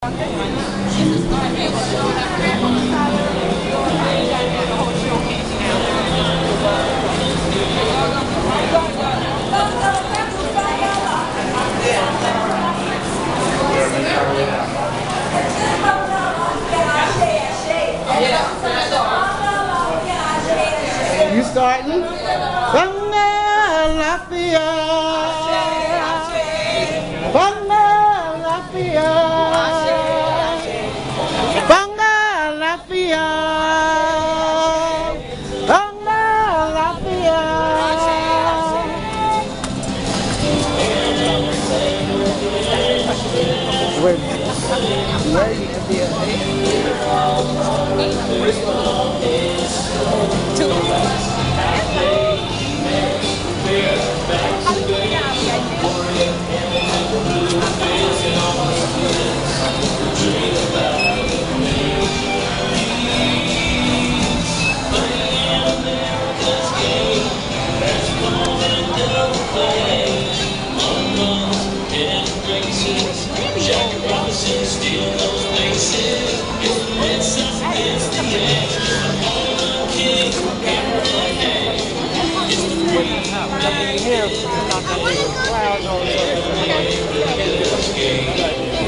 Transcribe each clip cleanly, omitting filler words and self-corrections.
You starting?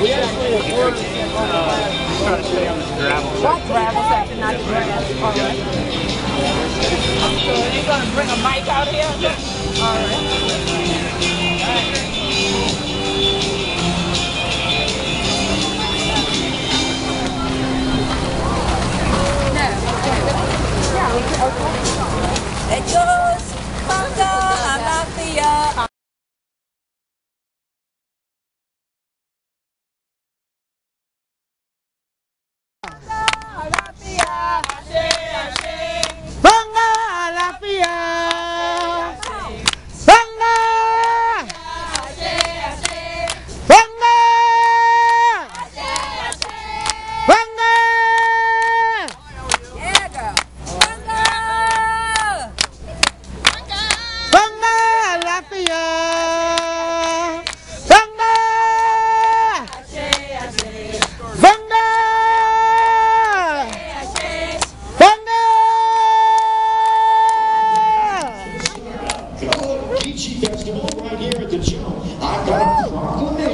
We actually have worked trying to stay on this gravel. What gravel section, not the grass. All right. So you're going to bring a mic out here? All right. Ellos mandan a la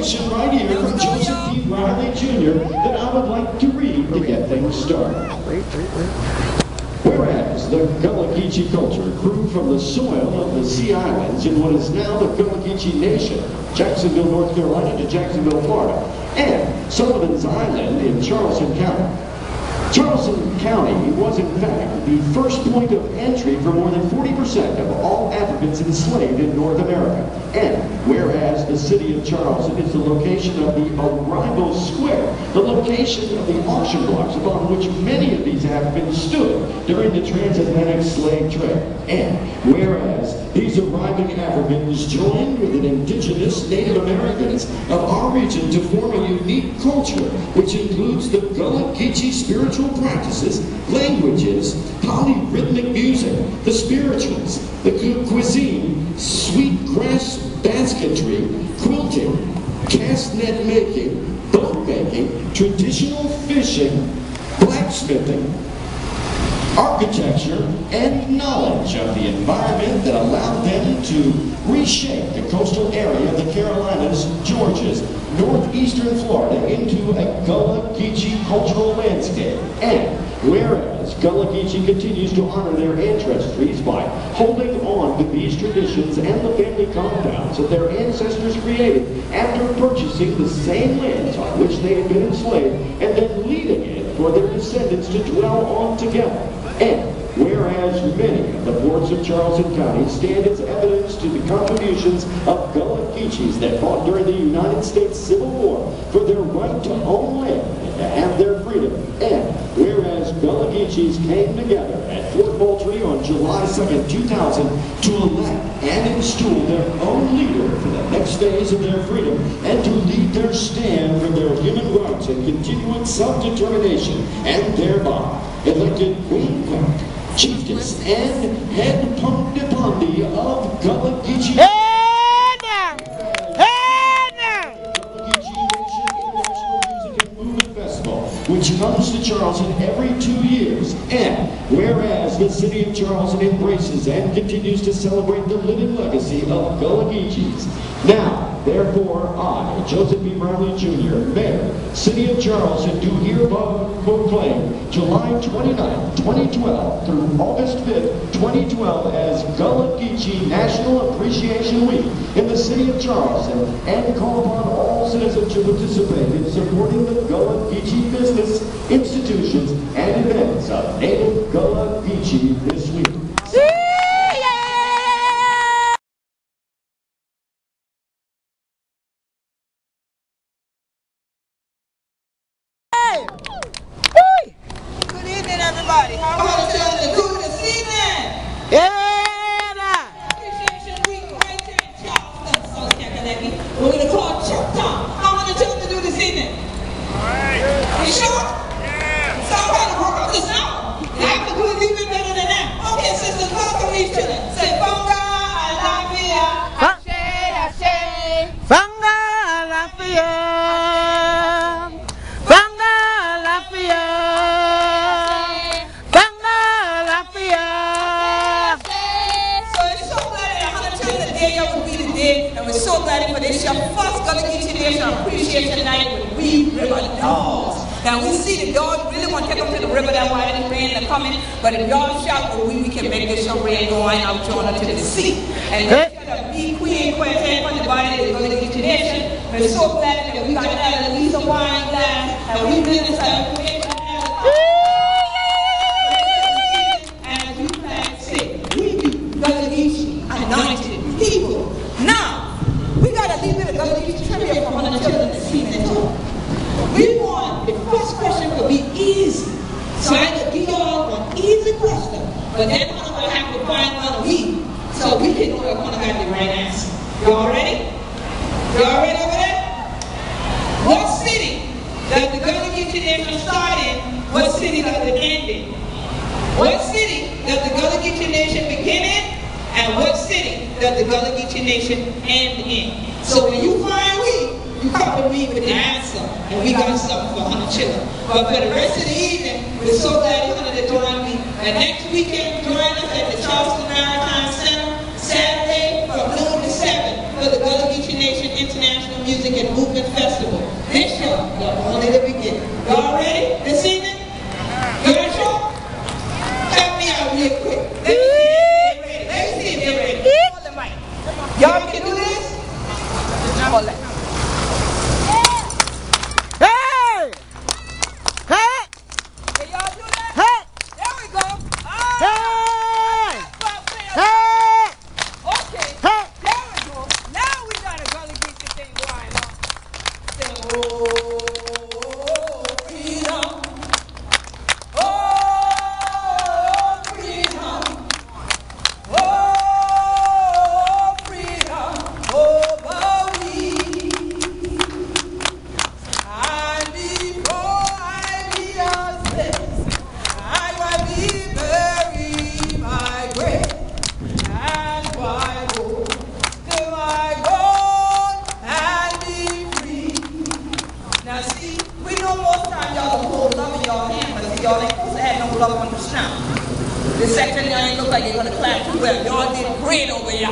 Right here from Joseph D. Riley Jr. that I would like to read to get things started. Whereas the Gullah Geechee culture grew from the soil of the Sea Islands in what is now the Gullah Geechee Nation, Jacksonville, North Carolina to Jacksonville, Florida, and Sullivan's Island in Charleston County. Charleston County was in fact the first point of entry for more than 40% of all Africans enslaved in North America. And whereas the city of Charleston is the location of the Arrival Square, the location of the auction blocks upon which many of these Africans stood during the transatlantic slave trade. And whereas these arriving Africans joined with the indigenous Native Americans of our region to form a unique culture which includes the Gullah Geechee spiritual practices, languages, polyrhythmic music, the spirituals, the cuisine, sweet grass basketry, quilting, cast net making, boat making, traditional fishing, blacksmithing, architecture, and knowledge of the environment that allowed them to reshape the coastal area of the Carolinas, Georgias, northeastern Florida into a Gullah Geechee cultural landscape. And whereas Gullah Geechee continues to honor their ancestries by holding on to these traditions and the family compounds that their ancestors created after purchasing the same lands on which they had been enslaved and then leaving it for their descendants to dwell on together. And whereas many of the ports of Charleston County stand as evidence to the contributions of Gullah Geechees that fought during the United States Civil War for their right to own land and to have their freedom. And whereas Gullah Geechees came together at Fort Moultrie on July 2nd, 2000 to elect and install their own leader for the next phase of their freedom and to lead their stand for their human rights and continuing self-determination, and thereby elected Queen Quet, chiefess and head Pondipandi of Gullah Geechee. Gullah Geechee Nation Appreciation Charleston every 2 years. And whereas the city of Charleston embraces and continues to celebrate the living legacy of Gullah Geechees. Now, therefore, I, Joseph B. Brownlee Jr., Mayor, City of Charleston, do hereby proclaim July 29, 2012 through August 5th, 2012 as Gullah Geechee National Appreciation Week in the City of Charleston, and call upon all citizens to participate in supporting the Gullah Geechee business, institutions, and events of native Gullah Geechee this week. Good evening, everybody. How are you doing this evening? Appreciation Week right here in Charleston, South Carolina. We're going to call Chuck Tom. How many children to do this evening? All right. You sure? Yeah. So I'm trying to work on this out. I have to do it even better than that. Okay, sisters, welcome these children. Say, Bonga, Alafia, Ashe, Ashe. Banga Lafia, Banga Lafia, Banga Lafia. So it's so glad that 100 children today y'all will be today, and we're so glad for this your first Gullah Geechee Nation Appreciation Night with we RiverDogs. Now we see the dogs really want to take them to the river, that's why it's rain they're coming. But if y'all shout for we can make this show rain go on out join her to the sea. And make sure that we Queen Quet from the body of the Gullah Geechee Nation. We're so glad that we got at least a wine glass, and we did this information. And as we plan to say, we do Gullah Geechee anointed people. Now, we got a little bit of Gullah Geechee trivia from one of the children this evening too. We want the first question to be easy. So I could give y'all an easy question, but then I'm going to have to find one we, so we can know if one got the right answer. Y'all ready? Y'all ready over there? What city does the Gullah Geechee Nation start in? What city does it end in? What city does the Gullah Geechee Nation begin in? And what city does the Gullah Geechee Nation end in? So when you find we, you come to me with the answer, and we got something for 100 children. But for the rest of the evening, we're so glad you're going to join me. And next weekend, join us at the Charleston Maritime Center, Saturday from noon to 7 for the Gullah Geechee Nation International Music and Movement Festival. This show is only the beginning. Y'all ready this evening? Y'all sure? Help me out real quick. Let me see if you're ready. Hold the mic. Y'all can do this? Hold it. This section y'all ain't look like you're gonna clap too well. Y'all did great over here.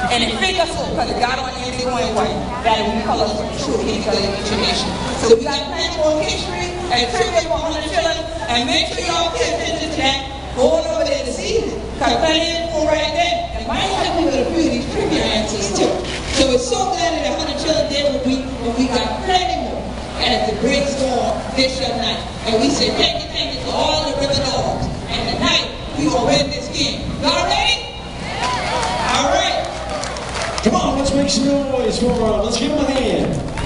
And it figures so, because God on you doing white. That we call us true Gullah Geechee Nation. So we got plenty more history and trivia for 100 children. And make sure y'all pay attention to that. Go on over there this evening. Because plenty more right there. And might help you with a few of these trivia answers too. So we're so glad that 100 children did what we got plenty more. As the breaks go on this your night. And we say thank you to all the RiverDogs. And tonight, we gonna win this game. Y'all ready? All right. Come on, let's make some noise for let's give them a hand.